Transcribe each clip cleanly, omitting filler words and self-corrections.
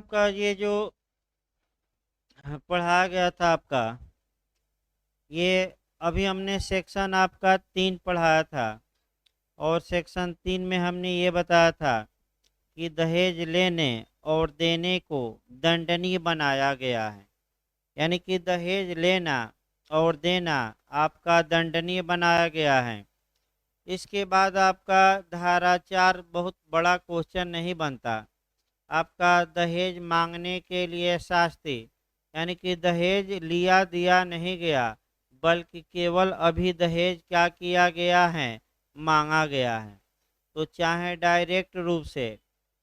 आपका ये जो पढ़ाया गया था आपका, ये अभी हमने सेक्शन आपका 3 पढ़ाया था। और सेक्शन 3 में हमने ये बताया था कि दहेज लेने और देने को दंडनीय बनाया गया है। यानी कि दहेज लेना और देना आपका दंडनीय बनाया गया है। इसके बाद आपका धारा 4 बहुत बड़ा क्वेश्चन नहीं बनता। आपका दहेज मांगने के लिए शास्ति, यानी कि दहेज लिया दिया नहीं गया, बल्कि केवल अभी दहेज क्या किया गया है, मांगा गया है। तो चाहे डायरेक्ट रूप से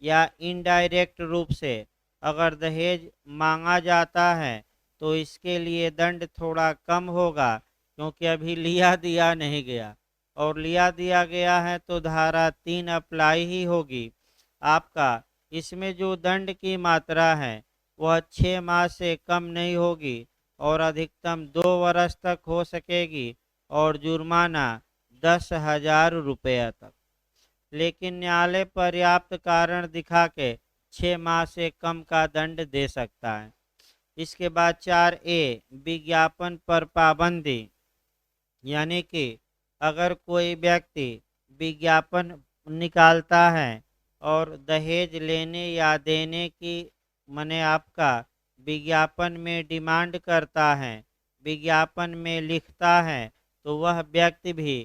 या इनडायरेक्ट रूप से अगर दहेज मांगा जाता है तो इसके लिए दंड थोड़ा कम होगा, क्योंकि अभी लिया दिया नहीं गया। और लिया दिया गया है तो धारा 3 अप्लाई ही होगी आपका। इसमें जो दंड की मात्रा है वह 6 माह से कम नहीं होगी और अधिकतम 2 वर्ष तक हो सकेगी, और जुर्माना 10,000 रुपये तक। लेकिन न्यायालय पर्याप्त कारण दिखा के 6 माह से कम का दंड दे सकता है। इसके बाद 4A विज्ञापन पर पाबंदी, यानी कि अगर कोई व्यक्ति विज्ञापन निकालता है और दहेज लेने या देने की माने आपका विज्ञापन में डिमांड करता है, विज्ञापन में लिखता है, तो वह व्यक्ति भी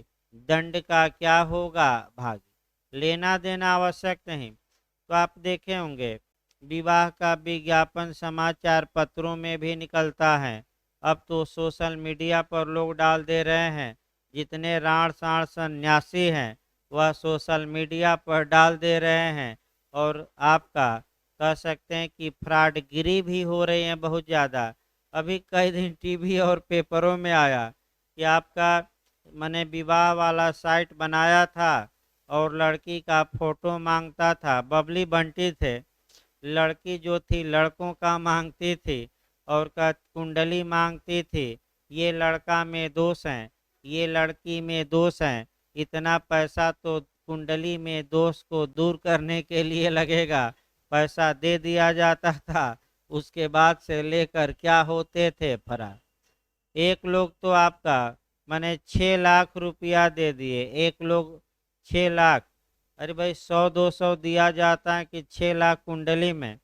दंड का क्या होगा, भागी। लेना देना आवश्यक नहीं। तो आप देखे होंगे विवाह का विज्ञापन समाचार पत्रों में भी निकलता है। अब तो सोशल मीडिया पर लोग डाल दे रहे हैं। जितने राण साण सन्यासी हैं वह सोशल मीडिया पर डाल दे रहे हैं। और आपका कह सकते हैं कि फ्रॉडगिरी भी हो रही है बहुत ज़्यादा। अभी कई दिन टीवी और पेपरों में आया कि आपका मैंने विवाह वाला साइट बनाया था और लड़की का फोटो मांगता था। बबली बंटी थे, लड़की जो थी लड़कों का मांगती थी और का कुंडली मांगती थी। ये लड़का में दोष हैं, ये लड़की में दोष हैं। इतना पैसा तो कुंडली में दोष को दूर करने के लिए लगेगा। पैसा दे दिया जाता था, उसके बाद से लेकर क्या होते थे फरार। एक लोग तो आपका मैंने 6 लाख रुपया दे दिए, एक लोग 6 लाख। अरे भाई 100-200 दिया जाता है कि 6 लाख कुंडली में।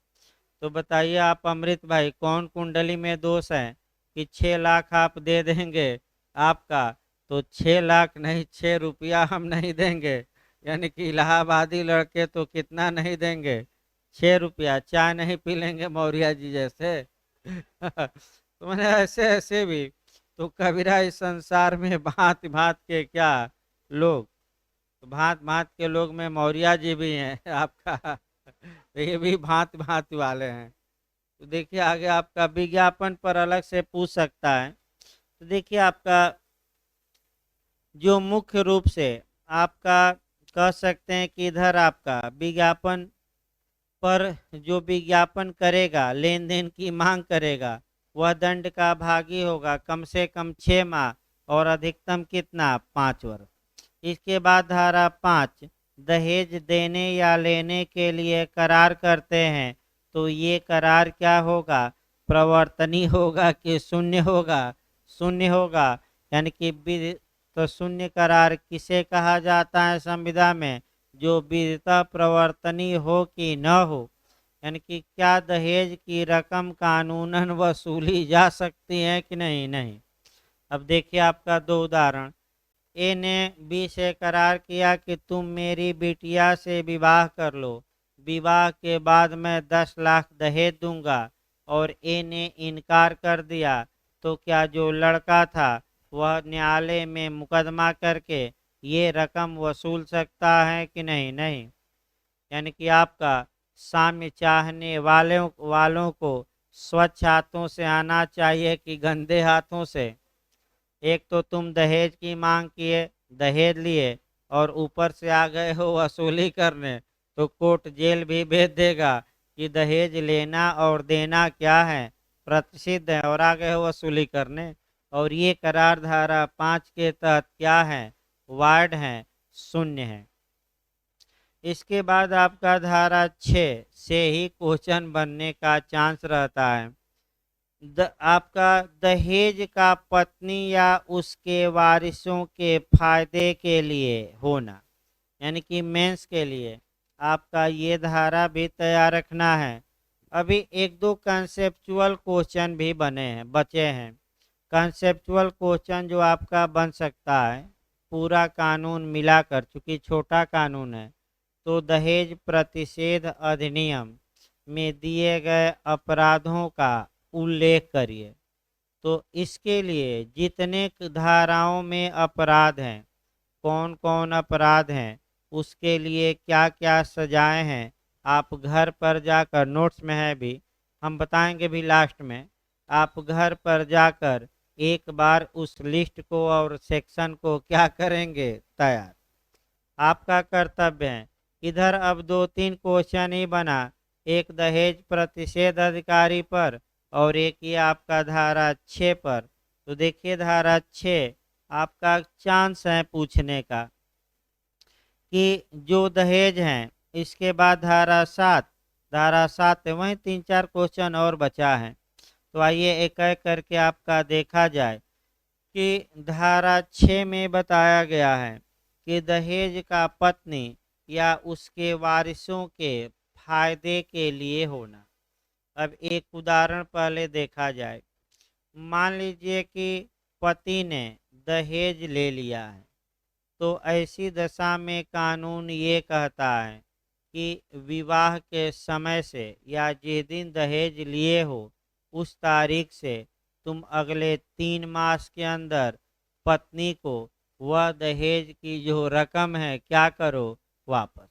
तो बताइए आप अमृत भाई, कौन कुंडली में दोष है कि 6 लाख आप दे देंगे आपका। तो 6 लाख नहीं, 6 रुपया हम नहीं देंगे। यानी कि इलाहाबादी लड़के तो कितना नहीं देंगे, 6 रुपया। चाय नहीं पी लेंगे मौर्य जी जैसे। तो मैंने ऐसे ऐसे भी तो कबीरा इस संसार में भांति भांत के क्या लोग, तो भांत भांत के लोग में मौर्य जी भी हैं आपका। तो ये भी भांति भांति वाले हैं। तो देखिए आगे आपका विज्ञापन पर अलग से पूछ सकता है। तो देखिए आपका जो मुख्य रूप से आपका कह सकते हैं कि इधर आपका विज्ञापन पर जो विज्ञापन करेगा, लेन देन की मांग करेगा, वह दंड का भागी होगा। कम से कम 6 माह और अधिकतम कितना, 5 वर्ष। इसके बाद धारा 5 दहेज देने या लेने के लिए करार करते हैं तो ये करार क्या होगा, प्रवर्तनीय होगा कि शून्य होगा, शून्य होगा। यानी कि तो शून्य करार किसे कहा जाता है संविदा में, जो विधिता प्रवर्तनीय हो कि न हो। यानी कि क्या दहेज की रकम कानूनन वसूली जा सकती है कि नहीं, नहीं। अब देखिए आपका 2 उदाहरण। ए ने बी से करार किया कि तुम मेरी बिटिया से विवाह कर लो, विवाह के बाद मैं 10 लाख दहेज दूंगा। और ए ने इनकार कर दिया। तो क्या जो लड़का था वह न्यायालय में मुकदमा करके ये रकम वसूल सकता है कि नहीं, नहीं। यानी कि आपका साम्य चाहने वालों को स्वच्छ हाथों से आना चाहिए कि गंदे हाथों से। एक तो तुम दहेज की मांग किए, दहेज लिए, और ऊपर से आ गए हो वसूली करने, तो कोर्ट जेल भी भेज देगा कि दहेज लेना और देना क्या है, प्रसिद्ध है, और आ गए हो वसूली करने। और ये करार धारा 5 के तहत क्या है, वार्ड है, शून्य है। इसके बाद आपका धारा 6 से ही क्वेश्चन बनने का चांस रहता है। आपका दहेज का पत्नी या उसके वारिसों के फायदे के लिए होना, यानी कि मेंस के लिए आपका ये धारा भी तैयार रखना है। अभी एक दो कंसेप्चुअल क्वेश्चन भी बचे हैं। कंसेप्चुअल क्वेश्चन जो आपका बन सकता है पूरा कानून मिलाकर, चूंकि छोटा कानून है, तो दहेज प्रतिषेध अधिनियम में दिए गए अपराधों का उल्लेख करिए। तो इसके लिए जितने धाराओं में अपराध हैं, कौन कौन अपराध हैं, उसके लिए क्या क्या सजाएं हैं, आप घर पर जाकर, नोट्स में है भी, हम बताएंगे भी लास्ट में, आप घर पर जाकर एक बार उस लिस्ट को और सेक्शन को क्या करेंगे, तैयार। आपका कर्तव्य है। इधर अब 2-3 क्वेश्चन ही बना, एक दहेज प्रतिषेध अधिकारी पर और एक ये आपका धारा 6 पर। तो देखिए धारा 6 आपका चांस है पूछने का कि जो दहेज हैं, इसके बाद धारा 7 है, वहीं 3-4 क्वेश्चन और बचा है। तो आइए एक एक करके आपका देखा जाए कि धारा 6 में बताया गया है कि दहेज का पत्नी या उसके वारिसों के फायदे के लिए होना। अब एक उदाहरण पहले देखा जाए। मान लीजिए कि पति ने दहेज ले लिया है, तो ऐसी दशा में कानून ये कहता है कि विवाह के समय से या जिस दिन दहेज लिए हो उस तारीख से तुम अगले 3 मास के अंदर पत्नी को वह दहेज की जो रकम है क्या करो, वापस।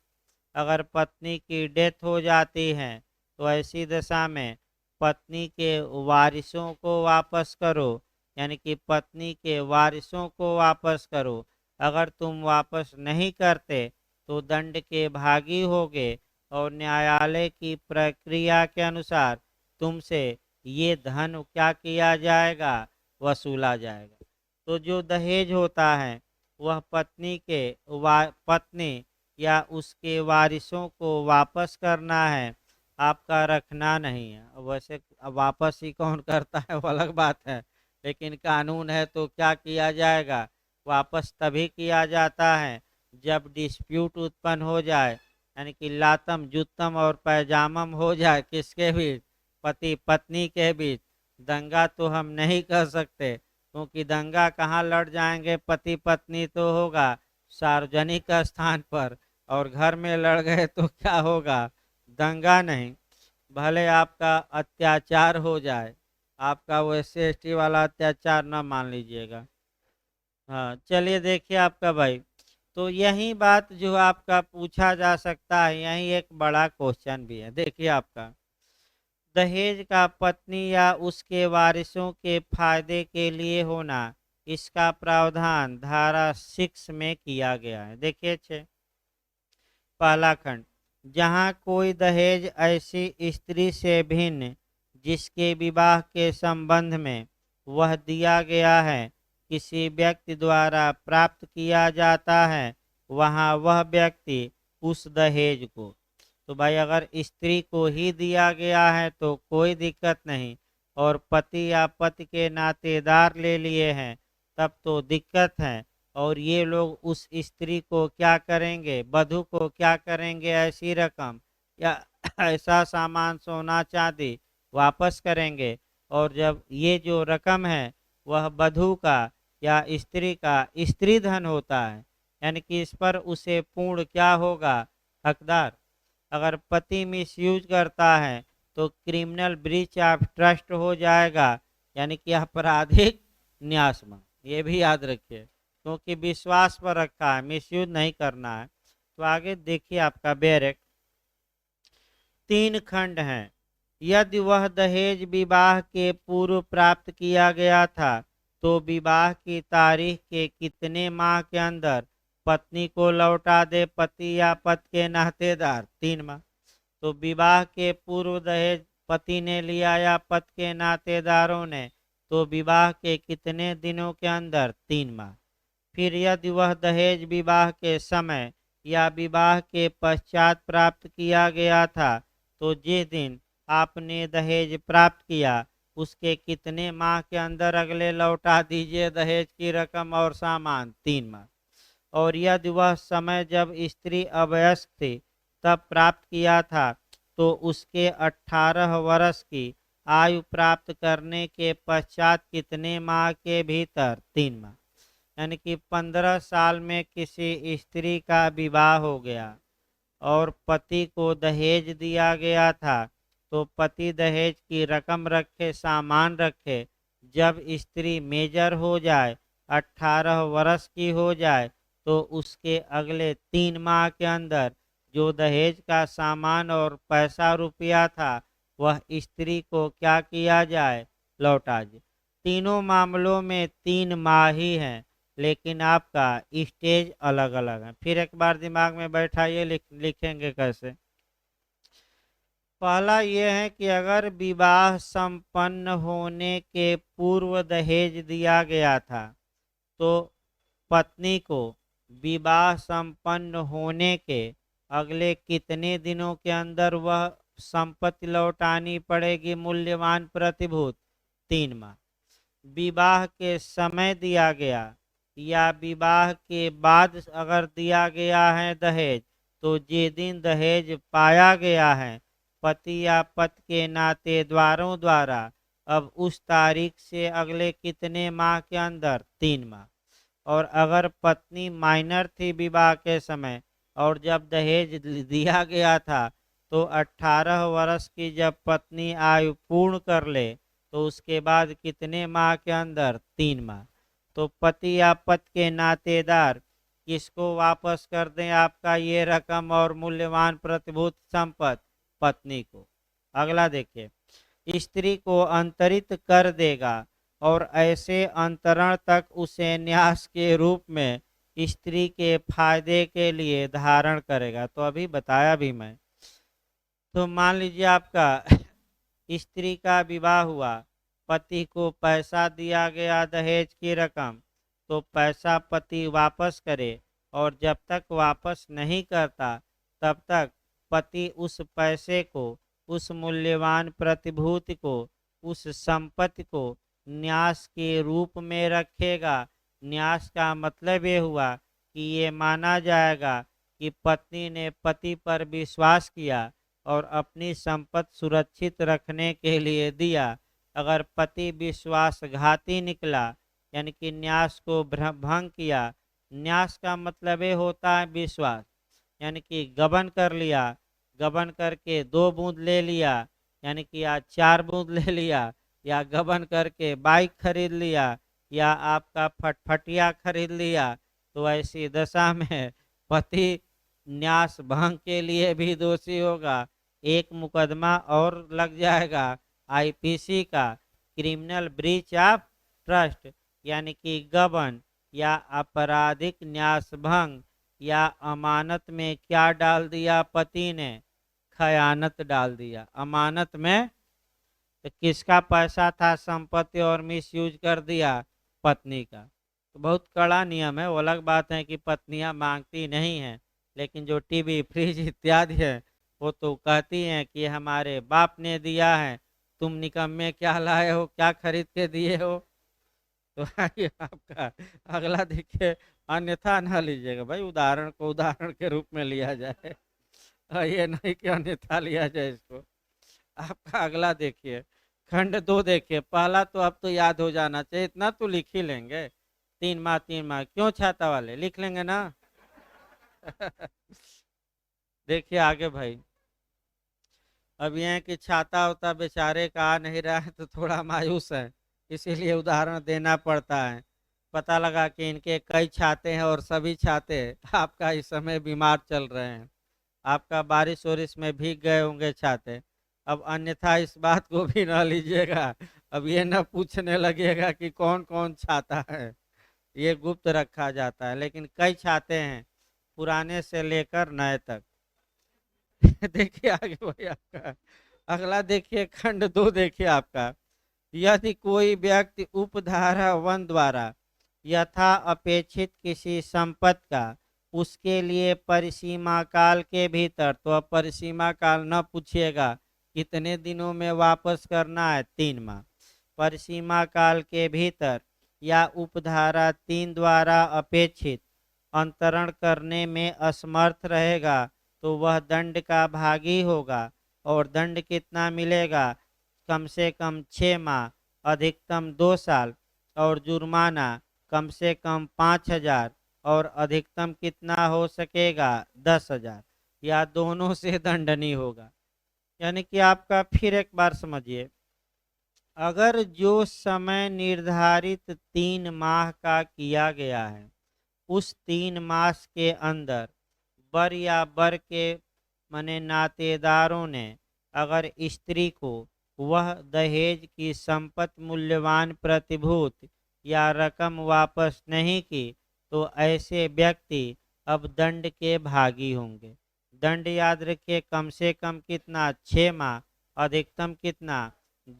अगर पत्नी की डेथ हो जाती है तो ऐसी दशा में पत्नी के वारिसों को वापस करो, यानी कि पत्नी के वारिसों को वापस करो। अगर तुम वापस नहीं करते तो दंड के भागी होगे और न्यायालय की प्रक्रिया के अनुसार तुमसे ये धन क्या किया जाएगा, वसूला जाएगा। तो जो दहेज होता है वह पत्नी या उसके वारिसों को वापस करना है, आपका रखना नहीं है। वैसे वापस ही कौन करता है वो अलग बात है, लेकिन कानून है तो क्या किया जाएगा, वापस तभी किया जाता है जब डिस्प्यूट उत्पन्न हो जाए, यानी कि लातम जुत्तम और पैजामम हो जाए, किसके बीच, पति पत्नी के बीच। दंगा तो हम नहीं कर सकते, क्योंकि दंगा कहाँ लड़ जाएंगे, पति पत्नी तो होगा सार्वजनिक स्थान पर, और घर में लड़ गए तो क्या होगा, दंगा नहीं। भले आपका अत्याचार हो जाए, आपका वो SC/ST वाला अत्याचार ना मान लीजिएगा। हाँ चलिए देखिए आपका भाई, तो यही बात जो आपका पूछा जा सकता है, यही एक बड़ा क्वेश्चन भी है। देखिए आपका दहेज का पत्नी या उसके वारिसों के फायदे के लिए होना, इसका प्रावधान धारा 6 में किया गया है। देखिए पहला खंड, जहाँ कोई दहेज ऐसी स्त्री से भिन्न जिसके विवाह के संबंध में वह दिया गया है किसी व्यक्ति द्वारा प्राप्त किया जाता है, वहाँ वह व्यक्ति उस दहेज को, तो भाई अगर स्त्री को ही दिया गया है तो कोई दिक्कत नहीं, और पति या पति के नातेदार ले लिए हैं तब तो दिक्कत है। और ये लोग उस स्त्री को क्या करेंगे, वधू को क्या करेंगे, ऐसी रकम या ऐसा सामान सोना चांदी वापस करेंगे। और जब ये जो रकम है वह वधू का या स्त्री का स्त्री धन होता है, यानी कि इस पर उसे पूर्ण क्या होगा, हकदार। अगर पति मिसयूज करता है तो क्रिमिनल ब्रीच ऑफ ट्रस्ट हो जाएगा, यानी कि आपराधिक न्यासमा, ये भी याद रखिए, क्योंकि विश्वास पर रखा है, मिसयूज नहीं करना है। तो आगे देखिए आपका बैरक 3 खंड हैं। यदि वह दहेज विवाह के पूर्व प्राप्त किया गया था तो विवाह की तारीख के कितने माह के अंदर पत्नी को लौटा दे पति या पति के नातेदार, 3 माह। तो विवाह के पूर्व दहेज पति ने लिया या पति के नातेदारों ने, तो विवाह के कितने दिनों के अंदर, 3 माह। फिर यदि वह दहेज विवाह के समय या विवाह के पश्चात प्राप्त किया गया था, तो जिस दिन आपने दहेज प्राप्त किया उसके कितने माह के अंदर अगले लौटा दीजिए दहेज की रकम और सामान? 3 माह। और यदि वह समय जब स्त्री अवयस्क थी तब प्राप्त किया था, तो उसके 18 वर्ष की आयु प्राप्त करने के पश्चात कितने माह के भीतर? 3 माह। यानी कि 15 साल में किसी स्त्री का विवाह हो गया और पति को दहेज दिया गया था, तो पति दहेज की रकम रखे, सामान रखे। जब स्त्री मेजर हो जाए, 18 वर्ष की हो जाए, तो उसके अगले 3 माह के अंदर जो दहेज का सामान और पैसा रुपया था वह स्त्री को क्या किया जाए? लौटा जाए। तीनों मामलों में 3 माह ही हैं, लेकिन आपका स्टेज अलग अलग है। फिर एक बार दिमाग में बैठाइए, लिखेंगे कैसे। पहला ये है कि अगर विवाह संपन्न होने के पूर्व दहेज दिया गया था, तो पत्नी को विवाह संपन्न होने के अगले कितने दिनों के अंदर वह संपत्ति लौटानी पड़ेगी? मूल्यवान प्रतिभूत? 3 माह। विवाह के समय दिया गया या विवाह के बाद अगर दिया गया है दहेज, तो जिस दिन दहेज पाया गया है पति या पति के नातेदारों द्वारा, अब उस तारीख से अगले कितने माह के अंदर? 3 माह। और अगर पत्नी माइनर थी विवाह के समय और जब दहेज दिया गया था, तो 18 वर्ष की जब पत्नी आयु पूर्ण कर ले, तो उसके बाद कितने माह के अंदर? 3 माह। तो पति या पति के नातेदार किसको वापस कर दें आपका ये रकम और मूल्यवान प्रतिभूत संपत्ति? पत्नी को। अगला देखिए, स्त्री को अंतरित कर देगा और ऐसे अंतरण तक उसे न्यास के रूप में स्त्री के फायदे के लिए धारण करेगा। तो अभी बताया भी मैं। तो मान लीजिए आपका स्त्री का विवाह हुआ, पति को पैसा दिया गया दहेज की रकम, तो पैसा पति वापस करे, और जब तक वापस नहीं करता तब तक पति उस पैसे को, उस मूल्यवान प्रतिभूति को, उस संपत्ति को न्यास के रूप में रखेगा। न्यास का मतलब ये हुआ कि ये माना जाएगा कि पत्नी ने पति पर विश्वास किया और अपनी संपत्ति सुरक्षित रखने के लिए दिया। अगर पति विश्वासघाती निकला, यानी कि न्यास को भंग किया, न्यास का मतलब ये होता है विश्वास, यानी कि गबन कर लिया, गबन करके 2 बूंद ले लिया, यानी कि या 4 बूंद ले लिया, या गबन करके बाइक खरीद लिया, या आपका फटफटिया खरीद लिया, तो ऐसी दशा में पति न्यास भंग के लिए भी दोषी होगा। एक मुकदमा और लग जाएगा आईपीसी का, क्रिमिनल ब्रीच ऑफ ट्रस्ट, यानी कि गबन या आपराधिक न्यास भंग या अमानत में क्या डाल दिया पति ने? खयानत डाल दिया। अमानत में तो किसका पैसा था? संपत्ति, और मिसयूज कर दिया पत्नी का। तो बहुत कड़ा नियम है। वो अलग बात है कि पत्नियां मांगती नहीं हैं, लेकिन जो टीवी फ्रिज इत्यादि है वो तो कहती हैं कि हमारे बाप ने दिया है, तुम निकम्मे क्या लाए हो, क्या खरीद के दिए हो। तो आइए आपका अगला देखिए, अन्यथा ना लीजिएगा भाई, उदाहरण को उदाहरण के रूप में लिया जाए, ये नहीं कि अन्यथा लिया जाए इसको। आपका अगला देखिए, खंड 2 देखिए। पहला तो अब तो याद हो जाना चाहिए, इतना तो लिख ही लेंगे। 3 माह 3 माह क्यों छाता वाले, लिख लेंगे ना। देखिए आगे भाई, अब यह कि छाता होता बेचारे का आ नहीं रहा है तो थोड़ा मायूस है, इसीलिए उदाहरण देना पड़ता है। पता लगा कि इनके कई छाते हैं और सभी छाते आपका इस समय बीमार चल रहे हैं, आपका बारिश वारिश में भीग गए होंगे छाते। अब अन्यथा इस बात को भी ना लीजिएगा, अब ये न पूछने लगेगा कि कौन कौन छाता है, ये गुप्त रखा जाता है। लेकिन कई छाते हैं, पुराने से लेकर नए तक। देखिए आगे भाई आपका अगला देखिए, खंड 2 देखिए आपका। यदि कोई व्यक्ति उपधारा 1 द्वारा यथा अपेक्षित किसी संपत्ति का उसके लिए परिसीमा काल के भीतर, तो अब परिसीमा काल न पूछिएगा कितने दिनों में वापस करना है, 3 माह। परिसीमा काल के भीतर या उपधारा 3 द्वारा अपेक्षित अंतरण करने में असमर्थ रहेगा तो वह दंड का भागी होगा। और दंड कितना मिलेगा? कम से कम 6 माह, अधिकतम 2 साल, और जुर्माना कम से कम 5,000, और अधिकतम कितना हो सकेगा? 10,000, या दोनों से दंडनीय होगा। यानी कि आपका फिर एक बार समझिए, अगर जो समय निर्धारित 3 माह का किया गया है, उस 3 मास के अंदर बर या बर के माने नातेदारों ने अगर स्त्री को वह दहेज की संपत्ति मूल्यवान प्रतिभूत या रकम वापस नहीं की, तो ऐसे व्यक्ति अब दंड के भागी होंगे। दंड याद रखिए, कम से कम कितना? 6 माह, अधिकतम कितना?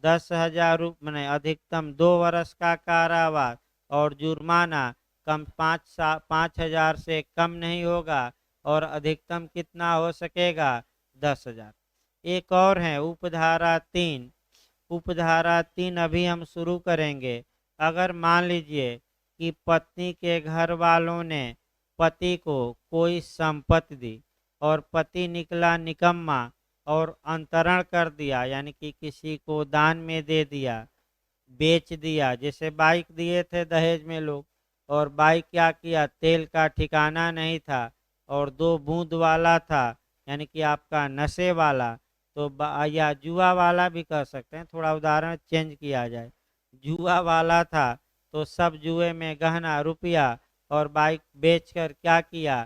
10,000 रुपये, अधिकतम 2 वर्ष का कारावास, और जुर्माना कम 5,000 से कम नहीं होगा, और अधिकतम कितना हो सकेगा? 10,000। एक और है उपधारा 3। उपधारा 3 अभी हम शुरू करेंगे। अगर मान लीजिए कि पत्नी के घर वालों ने पति को कोई संपत्ति दी और पति निकला निकम्मा और अंतरण कर दिया, यानी कि किसी को दान में दे दिया, बेच दिया। जैसे बाइक दिए थे दहेज में लोग, और बाइक क्या किया? तेल का ठिकाना नहीं था और 2 बूंद वाला था, यानी कि आपका नशे वाला, तो या जुआ वाला भी कह सकते हैं, थोड़ा उदाहरण चेंज किया जाए। जुआ वाला था तो सब जुए में गहना रुपया और बाइक बेचकर क्या किया?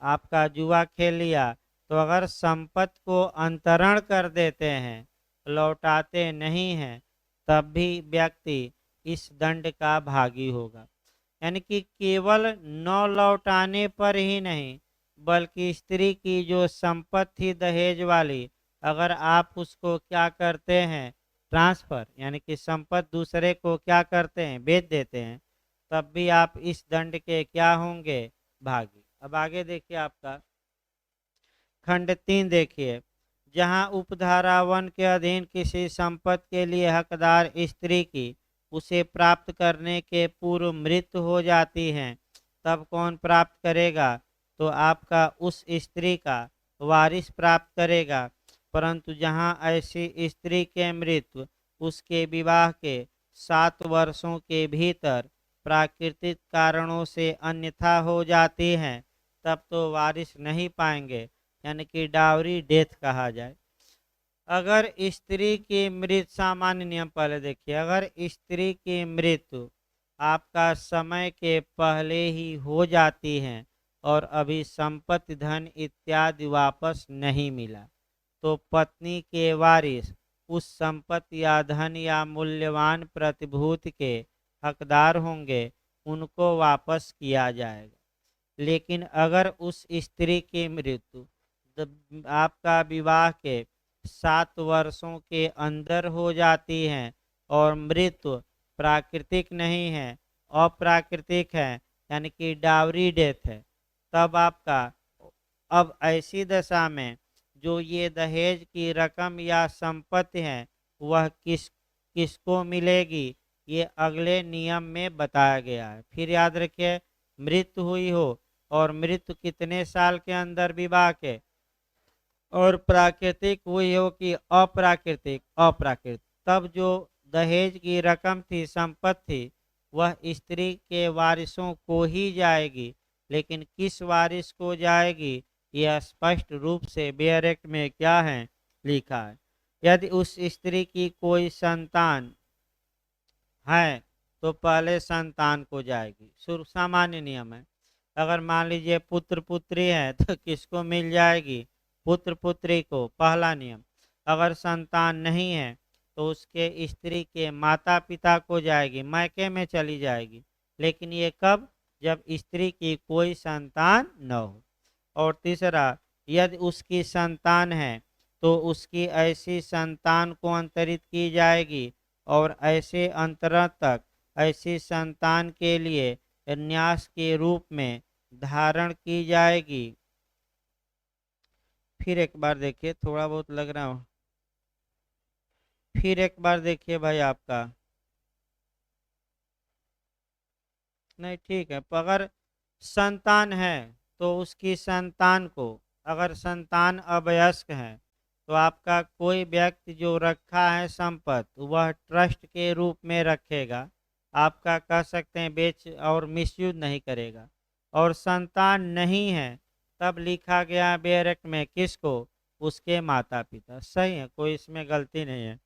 आपका जुआ खेल लिया। तो अगर संपत्ति को अंतरण कर देते हैं, लौटाते नहीं हैं, तब भी व्यक्ति इस दंड का भागी होगा। यानी कि केवल न लौटाने पर ही नहीं, बल्कि स्त्री की जो संपत्ति दहेज वाली, अगर आप उसको क्या करते हैं? ट्रांसफर, यानी कि संपत्ति दूसरे को क्या करते हैं? बेच देते हैं, तब भी आप इस दंड के क्या होंगे? भागी। अब आगे देखिए, आपका खंड 3 देखिए, जहां उपधारा 1 के अधीन किसी संपत्ति के लिए हकदार स्त्री की उसे प्राप्त करने के पूर्व मृत्यु हो जाती है, तब कौन प्राप्त करेगा? तो आपका उस स्त्री का वारिस प्राप्त करेगा। परंतु जहां ऐसी स्त्री के मृत्यु उसके विवाह के 7 वर्षों के भीतर प्राकृतिक कारणों से अन्यथा हो जाती हैं, तब तो वारिस नहीं पाएंगे, यानी कि डावरी डेथ कहा जाए। अगर स्त्री की मृत्यु, सामान्य नियम पहले देखिए, अगर स्त्री की मृत्यु आपका समय के पहले ही हो जाती है और अभी संपत्ति धन इत्यादि वापस नहीं मिला, तो पत्नी के वारिस उस संपत्ति या धन या मूल्यवान प्रतिभूति के हकदार होंगे, उनको वापस किया जाएगा। लेकिन अगर उस स्त्री की मृत्यु आपका विवाह के 7 वर्षों के अंदर हो जाती है और मृत्यु प्राकृतिक नहीं है, अप्राकृतिक है, यानी कि डावरी डेथ है, तब आपका अब ऐसी दशा में जो ये दहेज की रकम या संपत्ति है वह किसको मिलेगी, ये अगले नियम में बताया गया है। फिर याद रखिए, मृत्यु हुई हो और मृत्यु कितने साल के अंदर विवाह के, और प्राकृतिक हुई हो कि अप्राकृतिक, अप्राकृतिक, तब जो दहेज की रकम थी, संपत्ति थी, वह स्त्री के वारिसों को ही जाएगी। लेकिन किस वारिस को जाएगी, यह स्पष्ट रूप से बेयर एक्ट में क्या है? लिखा है। यदि उस स्त्री की कोई संतान है तो पहले संतान को जाएगी, सामान्य नियम है। अगर मान लीजिए पुत्र पुत्री है तो किसको मिल जाएगी? पुत्र पुत्री को, पहला नियम। अगर संतान नहीं है तो उसके स्त्री के माता पिता को जाएगी, मायके में चली जाएगी। लेकिन ये कब? जब स्त्री की कोई संतान न हो। और तीसरा, यदि उसकी संतान है तो उसकी ऐसी संतान को अंतरित की जाएगी, और ऐसे अंतरण तक ऐसी संतान के लिए न्यास के रूप में धारण की जाएगी। फिर एक बार देखिए, थोड़ा बहुत लग रहा हो, फिर एक बार देखिए भाई आपका। नहीं ठीक है, पर अगर संतान है तो उसकी संतान को, अगर संतान अवयस्क है तो आपका कोई व्यक्ति जो रखा है संपत्ति वह ट्रस्ट के रूप में रखेगा, आपका कह सकते हैं बेच और मिसयूज नहीं करेगा। और संतान नहीं है तब लिखा गया बेरक में किसको, उसके माता पिता। सही है, कोई इसमें गलती नहीं है,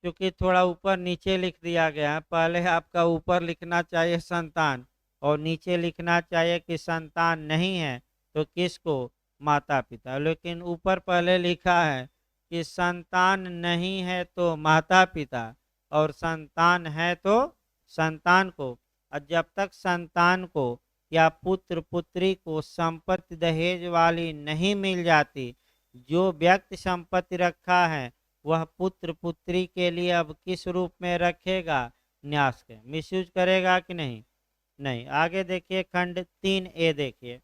क्योंकि थोड़ा ऊपर नीचे लिख दिया गया है। पहले आपका ऊपर लिखना चाहिए संतान, और नीचे लिखना चाहिए कि संतान नहीं है तो किसको, माता पिता। लेकिन ऊपर पहले लिखा है कि संतान नहीं है तो माता पिता, और संतान है तो संतान को। और जब तक संतान को या पुत्र पुत्री को संपत्ति दहेज वाली नहीं मिल जाती, जो व्यक्ति संपत्ति रखा है वह पुत्र पुत्री के लिए अब किस रूप में रखेगा, न्यास के। मिसयूज करेगा कि नहीं, नहीं। आगे देखिए खंड 3A देखिए,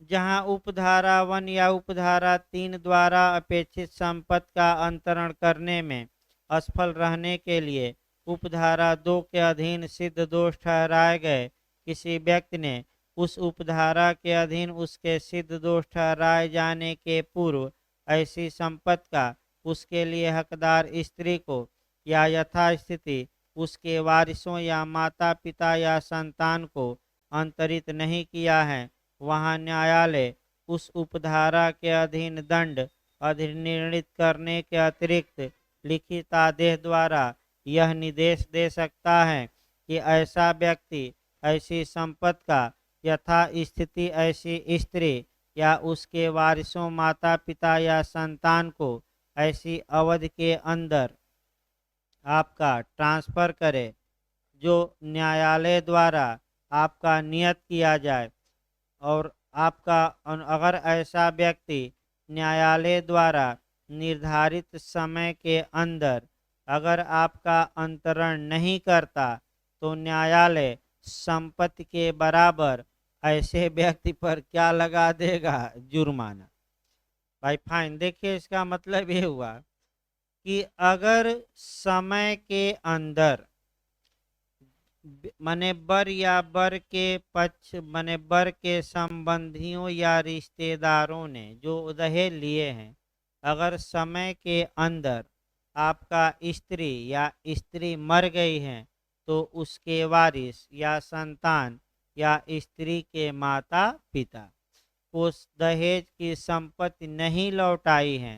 जहां उपधारा 1 या उपधारा 3 द्वारा अपेक्षित संपत्ति का अंतरण करने में असफल रहने के लिए उपधारा 2 के अधीन सिद्ध दोष ठहराए गए किसी व्यक्ति ने उस उपधारा के अधीन उसके सिद्ध दोष ठहराए जाने के पूर्व ऐसी संपत्ति का उसके लिए हकदार स्त्री को या यथास्थिति उसके वारिसों या माता पिता या संतान को अंतरित नहीं किया है, वहाँ न्यायालय उस उपधारा के अधीन दंड अधिनिर्णित करने के अतिरिक्त लिखित आदेश द्वारा यह निर्देश दे सकता है कि ऐसा व्यक्ति ऐसी संपत्ति का यथा स्थिति ऐसी स्त्री या उसके वारिसों माता पिता या संतान को ऐसी अवधि के अंदर आपका ट्रांसफर करे जो न्यायालय द्वारा आपका नियत किया जाए। और आपका अगर ऐसा व्यक्ति न्यायालय द्वारा निर्धारित समय के अंदर अगर आपका अंतरण नहीं करता तो न्यायालय संपत्ति के बराबर ऐसे व्यक्ति पर क्या लगा देगा, जुर्माना। भाई फाइन, देखिए इसका मतलब ये हुआ कि अगर समय के अंदर मने बर या बर के पक्ष मने बर के संबंधियों या रिश्तेदारों ने जो दहेज लिए हैं, अगर समय के अंदर आपका स्त्री या स्त्री मर गई है तो उसके वारिस या संतान या स्त्री के माता पिता उस दहेज की संपत्ति नहीं लौटाई है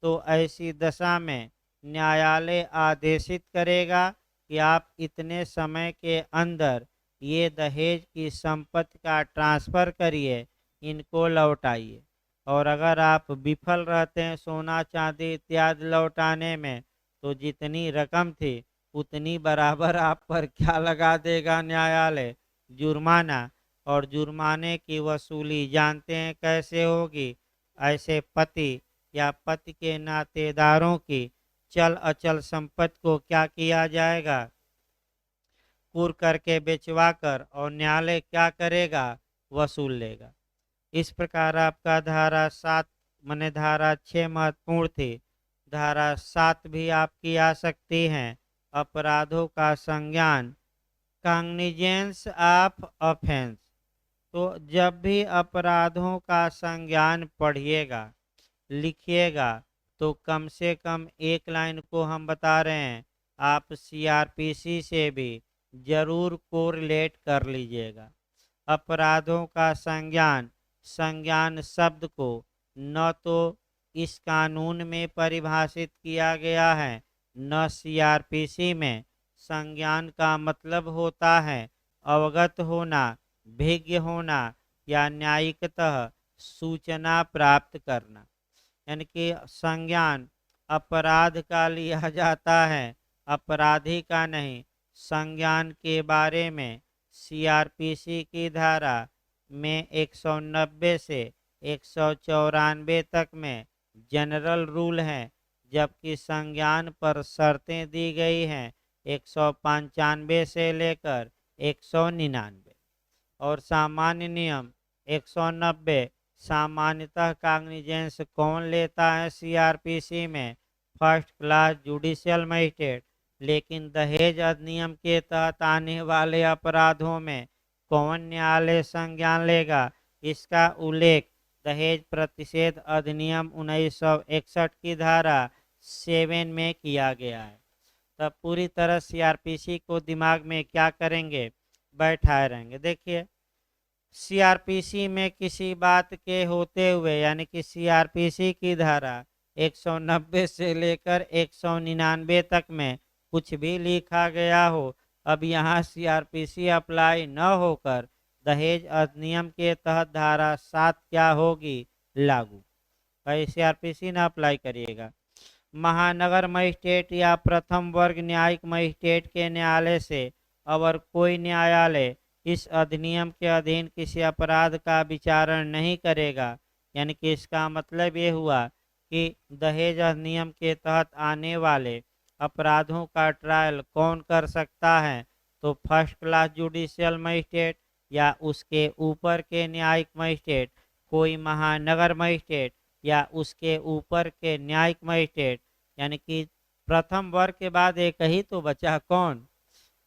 तो ऐसी दशा में न्यायालय आदेशित करेगा कि आप इतने समय के अंदर ये दहेज की संपत्ति का ट्रांसफ़र करिए, इनको लौटाइए। और अगर आप विफल रहते हैं सोना चांदी इत्यादि लौटाने में तो जितनी रकम थी उतनी बराबर आप पर क्या लगा देगा न्यायालय, जुर्माना। और जुर्माने की वसूली जानते हैं कैसे होगी, ऐसे पति या पति के नातेदारों की चल अचल संपत्ति को क्या किया जाएगा, कुर करके बेचवा कर, और न्यायालय क्या करेगा, वसूल लेगा। इस प्रकार आपका धारा 7 मने धारा 6 महत्वपूर्ण थी। धारा 7 भी आपकी आ सकती हैं, अपराधों का संज्ञान, कॉग्निजेंस ऑफ ऑफेंस। तो जब भी अपराधों का संज्ञान पढ़िएगा लिखिएगा तो कम से कम एक लाइन को हम बता रहे हैं, आप सीआरपीसी से भी जरूर कोरिलेट कर लीजिएगा। अपराधों का संज्ञान, संज्ञान शब्द को न तो इस कानून में परिभाषित किया गया है न सीआरपीसी में। संज्ञान का मतलब होता है अवगत होना, भिज्ञ होना या न्यायिकतः सूचना प्राप्त करना। यानी कि संज्ञान अपराध का लिया जाता है, अपराधी का नहीं। संज्ञान के बारे में सीआरपीसी की धारा में 190 से 194 तक में जनरल रूल है, जबकि संज्ञान पर शर्तें दी गई हैं 195 से लेकर 199। और सामान्य नियम 190 सामान्यतः कॉग्निजेंस कौन लेता है सीआरपीसी में? First class judicial magistrate. लेकिन दहेज अधिनियम के तहत आने वाले अपराधों में कौन न्यायालय संज्ञान लेगा? इसका उल्लेख दहेज प्रतिषेध अधिनियम 1961 की धारा 7 में किया गया है। तब पूरी तरह सीआरपीसी को दिमाग में क्या करेंगे? बैठाए रहेंगे। देखिए, सीआरपीसी में किसी बात के होते हुए यानी कि सीआरपीसी की धारा 190 से लेकर 199 तक में कुछ भी लिखा गया हो, अब यहाँ सीआरपीसी अप्लाई न होकर दहेज अधिनियम के तहत धारा 7 क्या होगी? लागू। भाई सीआरपीसी ना अप्लाई करिएगा। महानगर मजिस्ट्रेट या प्रथम वर्ग न्यायिक मजिस्ट्रेट के न्यायालय से अगर कोई न्यायालय इस अधिनियम के अधीन किसी अपराध का विचारण नहीं करेगा, यानी कि इसका मतलब ये हुआ कि दहेज अधिनियम के तहत आने वाले अपराधों का ट्रायल कौन कर सकता है? तो फर्स्ट क्लास जुडिशियल मजिस्ट्रेट या उसके ऊपर के न्यायिक मजिस्ट्रेट, कोई महानगर मजिस्ट्रेट या उसके ऊपर के न्यायिक मजिस्ट्रेट। यानी कि प्रथम वर्ग के बाद एक ही तो बचा, कौन?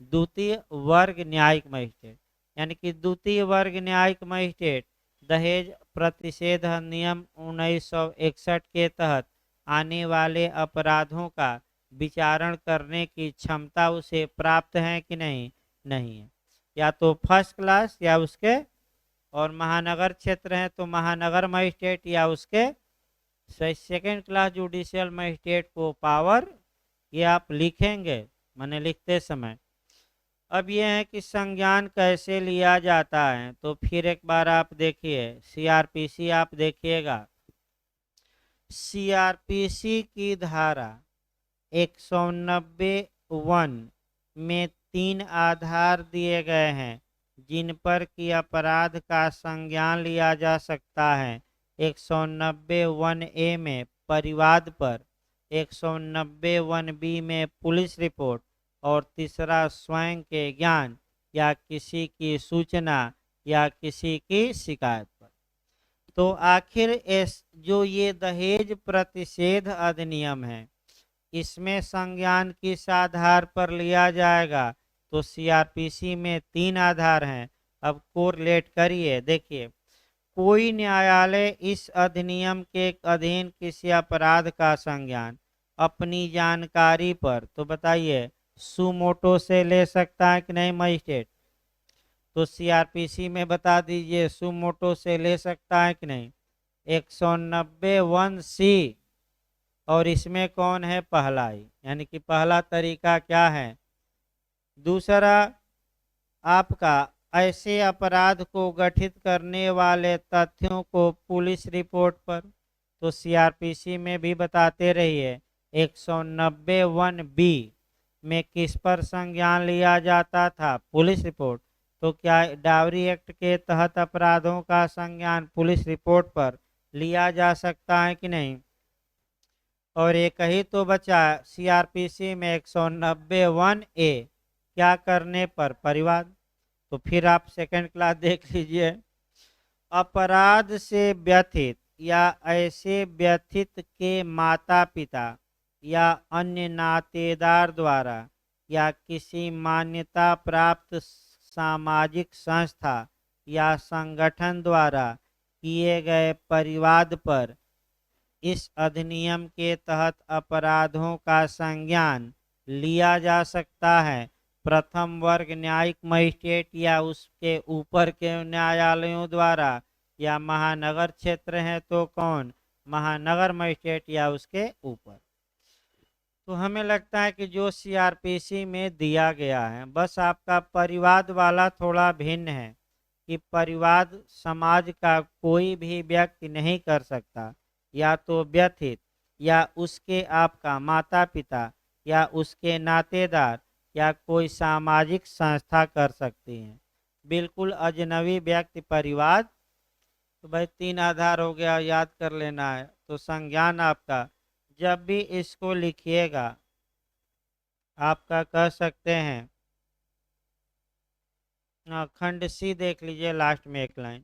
द्वितीय वर्ग न्यायिक मजिस्ट्रेट। यानी कि द्वितीय वर्ग न्यायिक मजिस्ट्रेट दहेज प्रतिषेध अधिनियम 1961 के तहत आने वाले अपराधों का विचारण करने की क्षमता उसे प्राप्त है कि नहीं? नहीं है। या तो फर्स्ट क्लास या उसके, और महानगर क्षेत्र है तो महानगर मजिस्ट्रेट या उसके सेकेंड क्लास जुडिशियल मजिस्ट्रेट को पावर, ये आप लिखेंगे मैंने लिखते समय। अब ये है कि संज्ञान कैसे लिया जाता है, तो फिर एक बार आप देखिए सीआरपीसी, आप देखिएगा सीआरपीसी की धारा 190(1) में 3 आधार दिए गए हैं जिन पर कि अपराध का संज्ञान लिया जा सकता है। 190(1)(a) में परिवाद पर, 190(1)(b) में पुलिस रिपोर्ट, और तीसरा स्वयं के ज्ञान या किसी की सूचना या किसी की शिकायत पर। तो आखिर जो ये दहेज प्रतिषेध अधिनियम है, इसमें संज्ञान किस आधार पर लिया जाएगा? तो सीआरपीसी में 3 आधार हैं। अब कोरिलेट करिए, देखिए कोई न्यायालय इस अधिनियम के अधीन किसी अपराध का संज्ञान अपनी जानकारी पर, तो बताइए सुमोटो से ले सकता है कि नहीं मजिस्ट्रेट? तो सीआरपीसी में बता दीजिए सुमोटो से ले सकता है कि नहीं? 190(1)(c), और इसमें कौन है? पहला ही, यानी कि पहला तरीका क्या है? दूसरा आपका ऐसे अपराध को गठित करने वाले तथ्यों को पुलिस रिपोर्ट पर, तो सीआरपीसी में भी बताते रहिए 190(1)(b) में किस पर संज्ञान लिया जाता था? Police report. तो क्या डावरी एक्ट के तहत अपराधों का संज्ञान पुलिस रिपोर्ट पर लिया जा सकता है कि नहीं? और एक ही तो बचा सीआरपीसी में 190(1)(a), क्या करने पर? परिवाद। तो फिर आप सेकंड क्लास देख लीजिए, अपराध से व्यथित या ऐसे व्यथित के माता पिता या अन्य नातेदार द्वारा या किसी मान्यता प्राप्त सामाजिक संस्था या संगठन द्वारा किए गए परिवाद पर इस अधिनियम के तहत अपराधों का संज्ञान लिया जा सकता है। प्रथम वर्ग न्यायिक मजिस्ट्रेट या उसके ऊपर के न्यायालयों द्वारा, या महानगर क्षेत्र है तो कौन? महानगर मजिस्ट्रेट या उसके ऊपर। तो हमें लगता है कि जो सीआरपीसी में दिया गया है, बस आपका परिवाद वाला थोड़ा भिन्न है कि परिवाद समाज का कोई भी व्यक्ति नहीं कर सकता, या तो व्यथित या उसके आपका माता पिता या उसके नातेदार या कोई सामाजिक संस्था कर सकती हैं। बिल्कुल अजनबी व्यक्ति परिवाद। तो भाई 3 आधार हो गया, याद कर लेना है। तो संज्ञान आपका जब भी इसको लिखिएगा आपका कह सकते हैं खंड सी देख लीजिए, लास्ट में एक लाइन।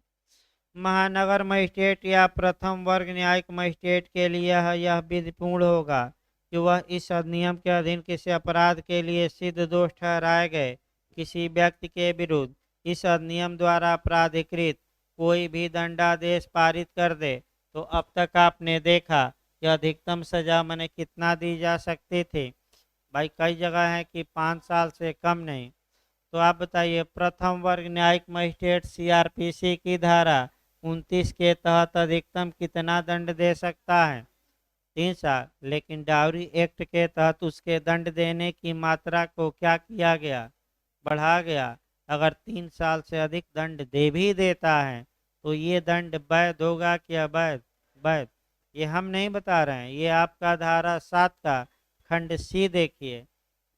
महानगर मजिस्ट्रेट या प्रथम वर्ग न्यायिक मजिस्ट्रेट के लिए यह विधि पूर्ण होगा कि वह इस अधिनियम के अधीन किसी अपराध के लिए सिद्ध दोष ठहराए गए किसी व्यक्ति के विरुद्ध इस अधिनियम द्वारा अपराधीकृत कोई भी दंडादेश पारित कर दे। तो अब तक आपने देखा कि अधिकतम सजा मैंने कितना दी जा सकती थी भाई, कई जगह है कि 5 साल से कम नहीं। तो आप बताइए, प्रथम वर्ग न्यायिक मजिस्ट्रेट सीआरपीसी की धारा 29 के तहत अधिकतम कितना दंड दे सकता है? 3 साल। लेकिन डाउरी एक्ट के तहत उसके दंड देने की मात्रा को क्या किया गया? बढ़ा गया। अगर 3 साल से अधिक दंड दे भी देता है तो ये दंड वैध होगा कि अवैध? वैध। ये हम नहीं बता रहे हैं, ये आपका धारा 7 का खंड सी देखिए,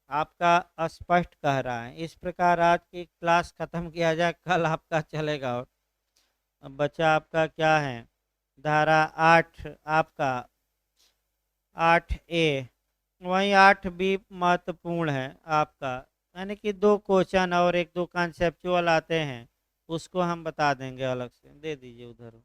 आपका स्पष्ट कह रहा है। इस प्रकार आज की क्लास खत्म किया जाए, कल आपका चलेगा। और अब बचा आपका क्या है, धारा 8, आपका 8A। वहीं 8B महत्वपूर्ण है आपका, यानी कि 2 क्वेश्चन और 1-2 कंसेप्चुअल आते हैं, उसको हम बता देंगे अलग से। दे दीजिए उधर।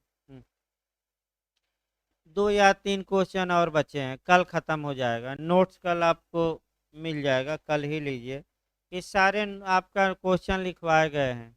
2 या 3 क्वेश्चन और बचे हैं, कल ख़त्म हो जाएगा। नोट्स कल आपको मिल जाएगा, कल ही लीजिए। ये सारे आपका क्वेश्चन लिखवाए गए हैं।